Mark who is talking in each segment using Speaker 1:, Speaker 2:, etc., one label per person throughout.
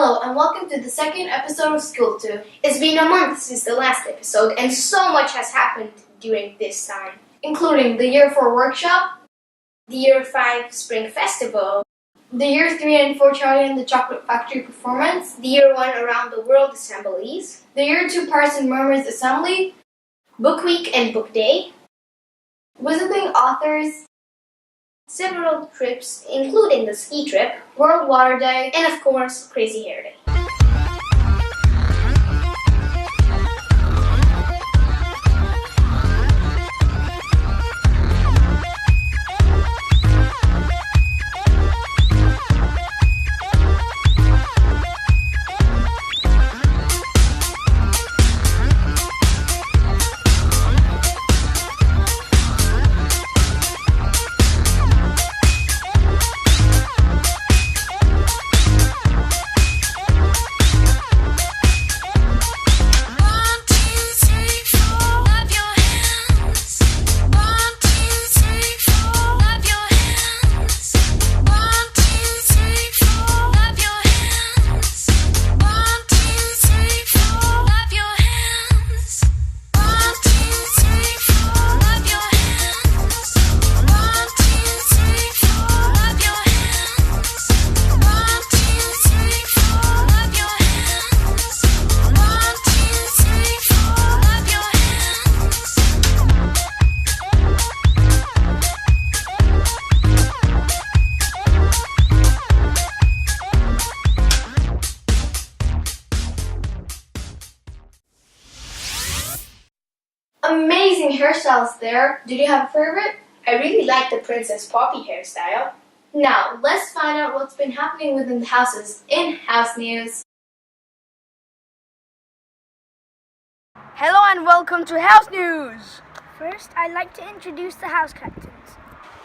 Speaker 1: Hello and welcome to the second episode of SchoolTube. It's been a month since the last episode and so much has happened during this time, including the Year 4 workshop, the Year 5 Spring Festival, the Year 3 and 4 Charlie and the Chocolate Factory performance, the Year 1 Around the World assemblies, the Year 2 Parts and Murmurs assembly, Book Week and Book Day, visiting authors, several trips including the ski trip, World Water Day, and of course Crazy Hair Day. Amazing hairstyles there. Did you have a favorite? I really like the Princess Poppy hairstyle. Now, let's find out what's been happening within the houses in House News.
Speaker 2: Hello and welcome to House News!
Speaker 3: First, I'd like to introduce the house captains.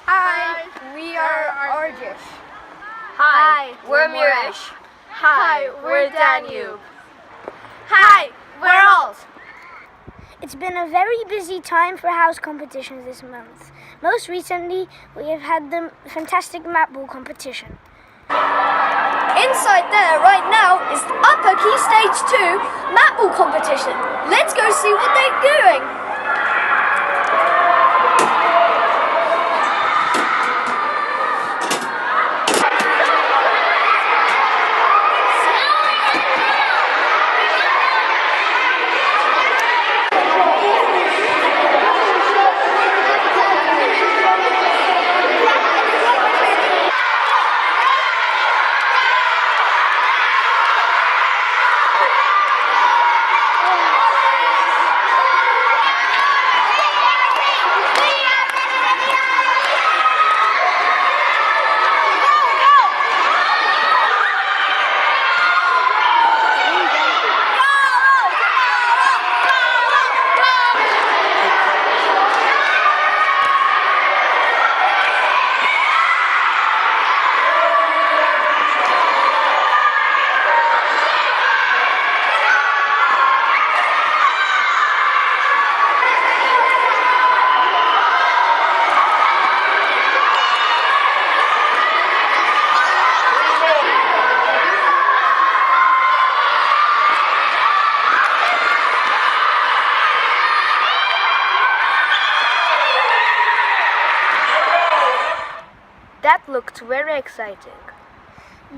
Speaker 2: Hi, we are Arjish.
Speaker 4: Hi, we're Mirish.
Speaker 2: Hi, we're Danube.
Speaker 4: Hi, we're Alt.
Speaker 3: It's been a very busy time for house competitions this month. Most recently, we have had the fantastic mat ball competition.
Speaker 4: Inside there right now is the Upper Key Stage 2 mat ball competition. Let's go see what they're doing.
Speaker 2: That looked very exciting.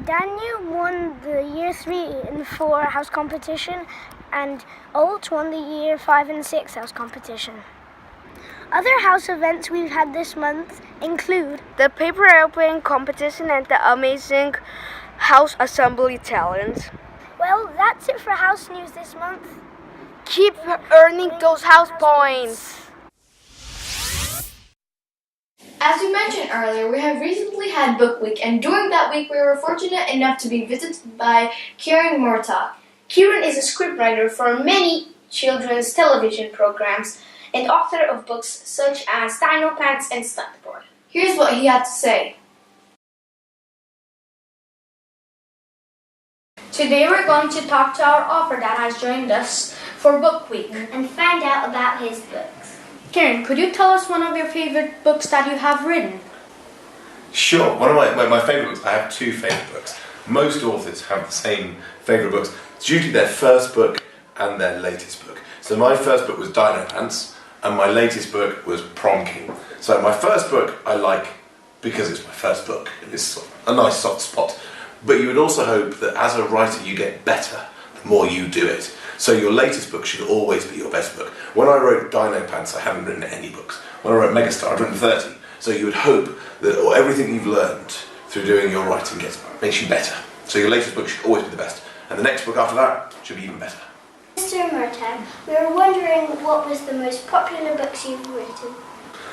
Speaker 3: Daniel won the Year 3 and 4 house competition, and Alt won the Year 5 and 6 house competition. Other house events we've had this month include
Speaker 2: The paper airplane competition and the amazing house assembly talent.
Speaker 3: Well, that's it for house news this month.
Speaker 2: Keep earning those house points.
Speaker 1: As we mentioned earlier, we have recently had Book Week, and during that week we were fortunate enough to be visited by Kieran Murtaugh. Kieran is a scriptwriter for many children's television programs and author of books such as Dino Pants and Stuntboard. Here's what he had to say. Today we're going to talk to our author that has joined us for Book Week
Speaker 5: and find out about his books.
Speaker 1: Kieran, could you tell us one of your favorite books that you have written?
Speaker 6: Sure. One of my favourite books, I have two favourite books. most authors have the same favourite books. It's usually their first book and their latest book. So my first book was Dino Pants, and my latest book was Prom King. So my first book I like because it's my first book, and it's a nice soft spot. But you would also hope that as a writer you get better the more you do it. So your latest book should always be your best book. When I wrote Dino Pants, I hadn't written any books. When I wrote Megastar, I'd written 30. So you would hope that everything you've learned through doing your writing makes you better. So your latest book should always be the best. And the next book after that should be even better.
Speaker 5: Mr. Murtagh, we were wondering what was the most popular books you've written?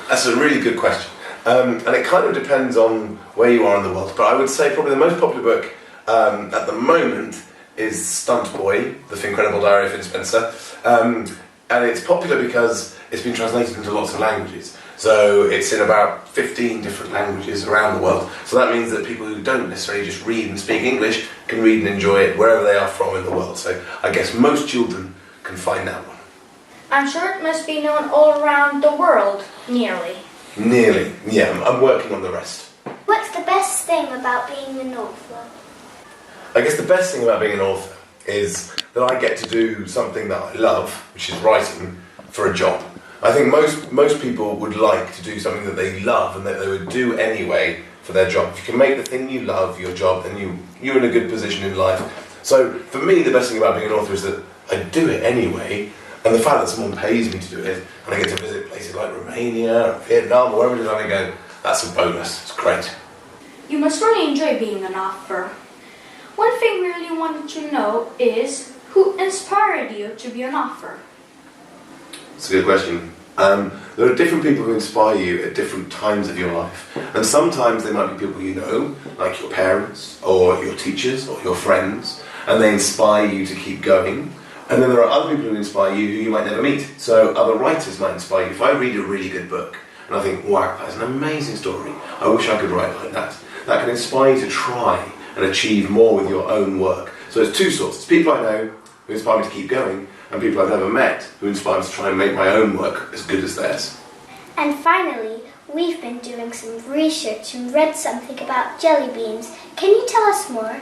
Speaker 6: That's a really good question. And it kind of depends on where you are in the world. But I would say probably the most popular book at the moment is Stunt Boy, The Incredible Diary of Finn Spencer. And it's popular because it's been translated into lots of languages. So it's in about 15 different languages around the world. So that means that people who don't necessarily just read and speak English can read and enjoy it wherever they are from in the world. So I guess most children can find that one.
Speaker 1: I'm sure it must be known all around the world, nearly.
Speaker 6: Nearly, yeah, I'm working on the rest.
Speaker 5: What's the best thing about being an author?
Speaker 6: I guess the best thing about being an author is that I get to do something that I love, which is writing, for a job. I think most people would like to do something that they love and that they would do anyway for their job. If you can make the thing you love your job, then you're in a good position in life. So for me, the best thing about being an author is that I do it anyway, and the fact that someone pays me to do it, and I get to visit places like Romania, or Vietnam, or wherever it is I go, that's a bonus. It's great.
Speaker 7: You must really enjoy being an author. One thing we really wanted to know is who inspired you to be an author?
Speaker 6: It's a good question. There are different people who inspire you at different times of your life. And sometimes they might be people you know, like your parents, or your teachers, or your friends, and they inspire you to keep going. And then there are other people who inspire you who you might never meet. So other writers might inspire you. If I read a really good book, and I think, wow, that's an amazing story, I wish I could write like that, that can inspire you to try and achieve more with your own work. So it's two sorts. It's people I know who inspire me to keep going, and people I've never met who inspire me to try and make my own work as good as theirs.
Speaker 5: And finally, we've been doing some research and read something about jelly beans. Can you tell us more?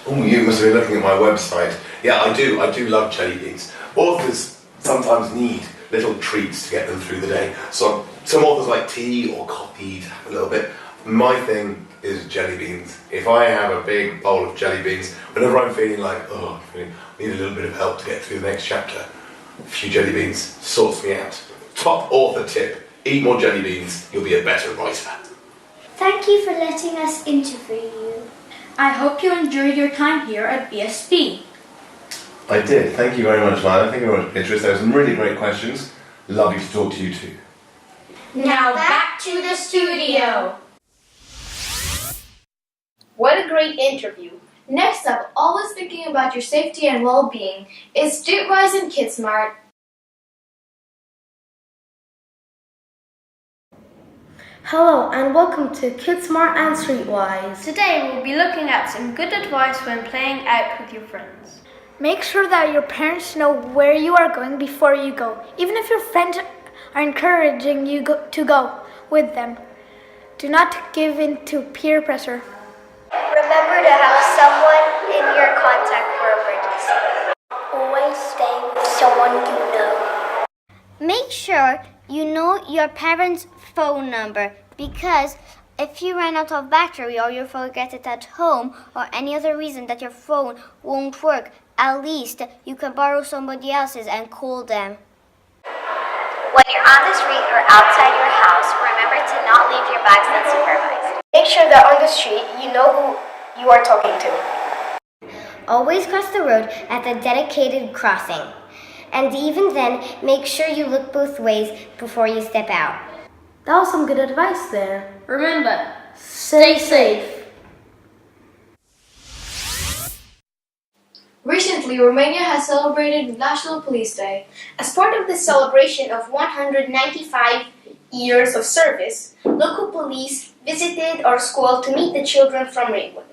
Speaker 6: Oh, you must have been looking at my website. Yeah, I do love jelly beans. Authors sometimes need little treats to get them through the day. So some authors like tea or coffee to have a little bit. My thing is jelly beans. If I have a big bowl of jelly beans, whenever I'm feeling like, oh, I need a little bit of help to get through the next chapter, a few jelly beans sorts me out. Top author tip, eat more jelly beans, you'll be a better writer.
Speaker 5: Thank you for letting us interview you.
Speaker 7: I hope you enjoyed your time here at BSP.
Speaker 6: I did. Thank you very much, Lana. Thank you very much, Beatrice. There were some really great questions. Lovely to talk to you too.
Speaker 1: Now back to the studio. What a great interview. Next up, always thinking about your safety and well-being, is Streetwise and KidSmart.
Speaker 2: Hello and welcome to KidSmart and Streetwise.
Speaker 4: Today we'll be looking at some good advice when playing out with your friends.
Speaker 3: Make sure that your parents know where you are going before you go, even if your friends are encouraging you to go with them. Do not give in to peer pressure.
Speaker 5: Remember to have someone in your contact for emergency. Always stay with someone you know.
Speaker 8: Make sure you know your parents' phone number, because if you run out of battery or you forget it at home or any other reason that your phone won't work, at least you can borrow somebody else's and call them.
Speaker 9: When you're on the street or outside your house, remember to not leave your bags unsupervised. Make sure that on the street you know who you are talking to.
Speaker 8: Always cross the road at the dedicated crossing. And even then, make sure you look both ways before you step out.
Speaker 2: That was some good advice there.
Speaker 7: Remember, stay safe.
Speaker 1: Recently, Romania has celebrated National Police Day. As part of this celebration of 195 years of service, local police visited our school to meet the children from Ringwood.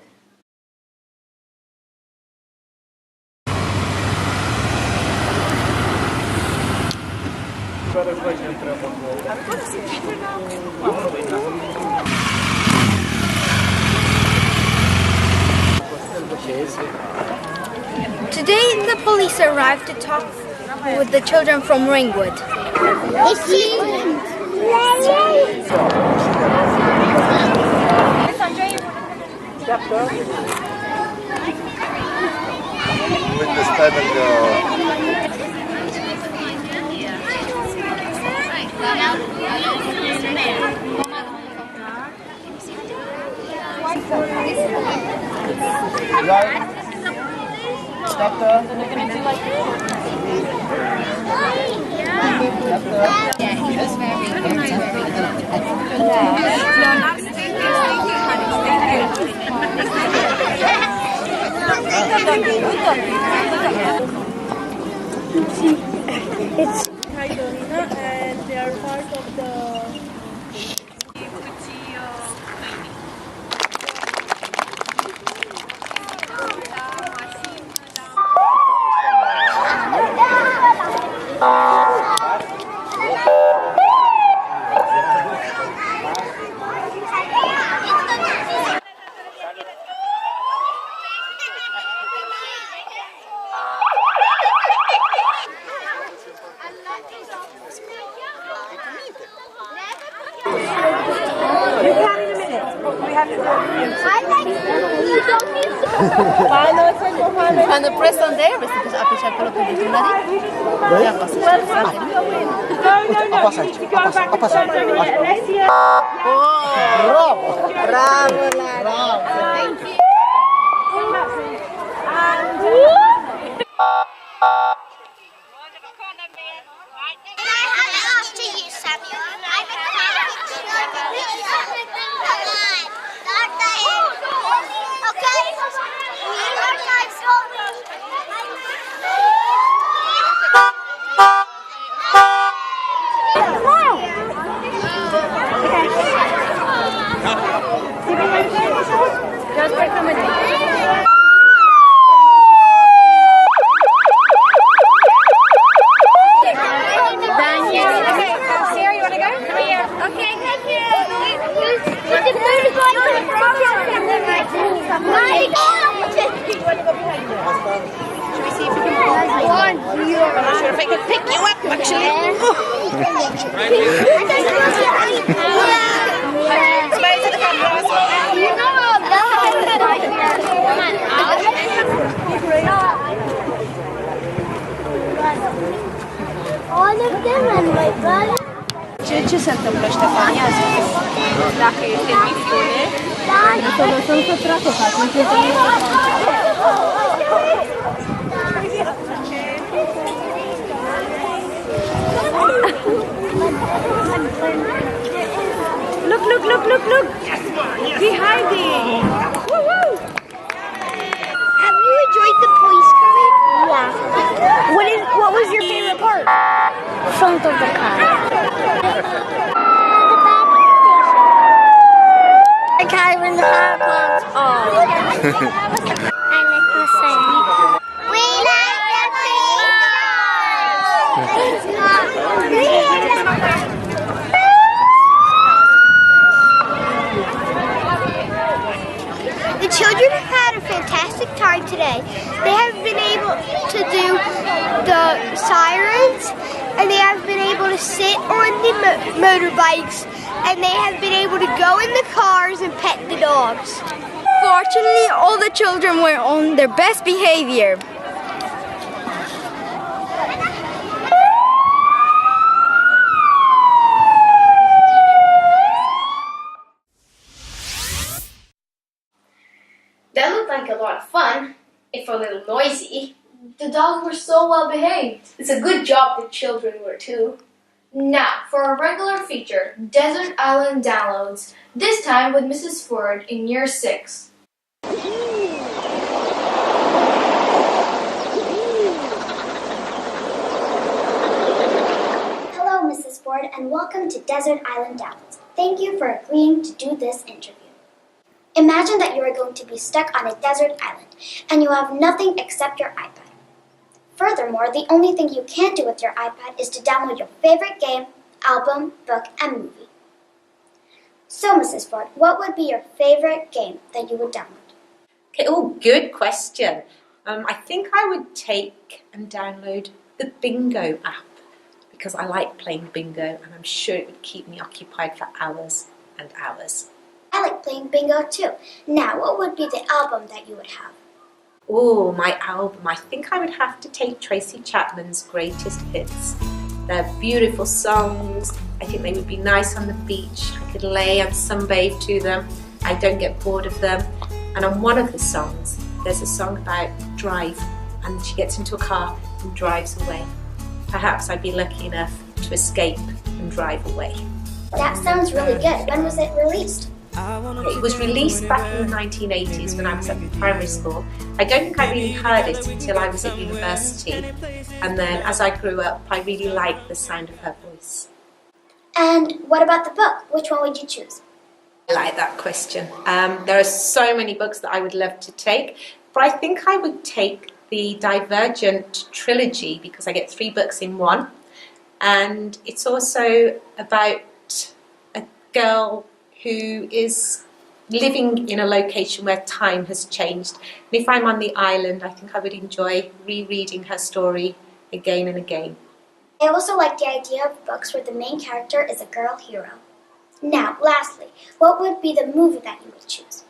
Speaker 4: Today the police arrived to talk with the children from Ringwood.
Speaker 10: With the spelling right. Doctor.
Speaker 3: It's Hydolina and they are part of the
Speaker 11: Quando press on there, vesti che c'è quello che dice una lì. No. Bravo, Lara. Thank you.
Speaker 3: all of them and my brother.
Speaker 11: Ce se întâmplă, Ștefania? Dacă este misiune, să lăsăm să treacă, că atunci este
Speaker 4: Look! Behind it! Woo-woo!
Speaker 3: Have you enjoyed the police coming? Yeah. What was your favorite part? Front of the car. The car when the car comes on. I like the song. We like the police cars. The children have had a fantastic time today. They have been able to do the sirens, and they have been able to sit on the motorbikes, and they have been able to go in the cars and pet the dogs.
Speaker 4: Fortunately, all the children were on their best behavior.
Speaker 1: That looked like a lot of fun, if a little noisy. The dogs were so well behaved. It's a good job the children were too. Now, for our regular feature, Desert Island Downloads, this time with Mrs. Ford in Year 6.
Speaker 5: Hello, Mrs. Ford, and welcome to Desert Island Downloads. Thank you for agreeing to do this interview. Imagine that you are going to be stuck on a desert island, and you have nothing except your iPad. Furthermore, the only thing you can do with your iPad is to download your favorite game, album, book, and movie. So, Mrs. Ford, what would be your favorite game that you would download?
Speaker 12: Okay, oh, good question. I think I would take and download the Bingo app because I like playing bingo and I'm sure it would keep me occupied for hours and hours.
Speaker 5: I like playing bingo too. Now, what would be the album that you would have?
Speaker 12: Oh, my album. I think I would have to take Tracy Chapman's Greatest Hits. They're beautiful songs. I think they would be nice on the beach. I could lay and sunbathe to them. I don't get bored of them. And on one of the songs, there's a song about drive, and she gets into a car and drives away. Perhaps I'd be lucky enough to escape and drive away.
Speaker 5: That sounds really good. When was it released?
Speaker 12: It was released back in the 1980s when I was at primary school. I don't think I really heard it until I was at university. And then as I grew up, I really liked the sound of her voice.
Speaker 5: And what about the book? Which one would you choose?
Speaker 12: I like that question. There are so many books that I would love to take, but I think I would take the Divergent trilogy because I get 3 books in one. And it's also about a girl who is living in a location where time has changed. And if I'm on the island, I think I would enjoy rereading her story again and again.
Speaker 5: I also like the idea of books where the main character is a girl hero. Now, lastly, what would be the movie that you would choose?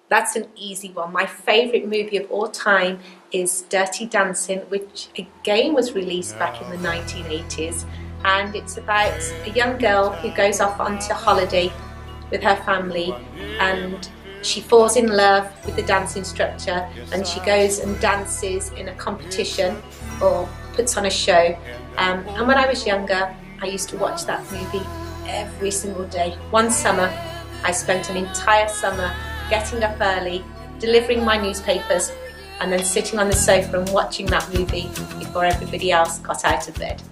Speaker 12: That's an easy one. My favourite movie of all time is Dirty Dancing, which again was released back in the 1980s. And it's about a young girl who goes off onto holiday with her family and she falls in love with the dance instructor and she goes and dances in a competition or puts on a show. And when I was younger, I used to watch that movie every single day. One summer, I spent an entire summer getting up early, delivering my newspapers, and then sitting on the sofa and watching that movie before everybody else got out of bed.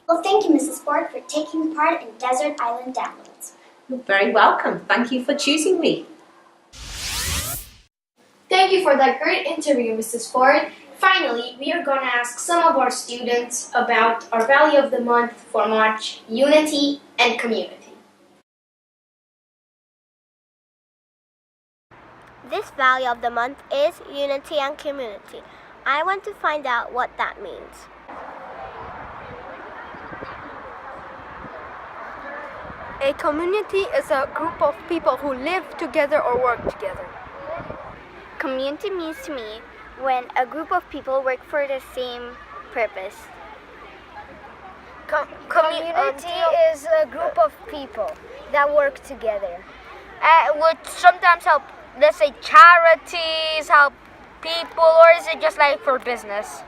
Speaker 5: Well, thank you, Mrs. Ford, for taking part in Desert Island Downloads.
Speaker 12: You're very welcome. Thank you for choosing me.
Speaker 1: Thank you for that great interview, Mrs. Ford. Finally, we are going to ask some of our students about our value of the month for March: unity and community.
Speaker 8: This value of the month is unity and community. I want to find out what that means.
Speaker 2: A community is a group of people who live together or work together.
Speaker 8: Community means to me when a group of people work for the same purpose.
Speaker 3: Community is a group of people that work together.
Speaker 2: Would sometimes help, let's say, charities, help people, or is it just like for business?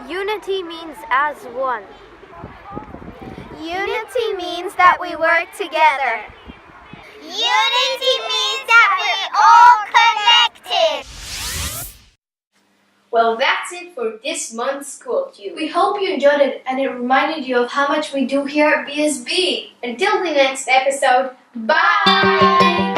Speaker 3: Unity means as one.
Speaker 8: Unity means that we work together. Unity means that we're all connected.
Speaker 1: Well, that's it for this month's SchoolTube. We hope you enjoyed it and it reminded you of how much we do here at BSB. Until the next episode, bye!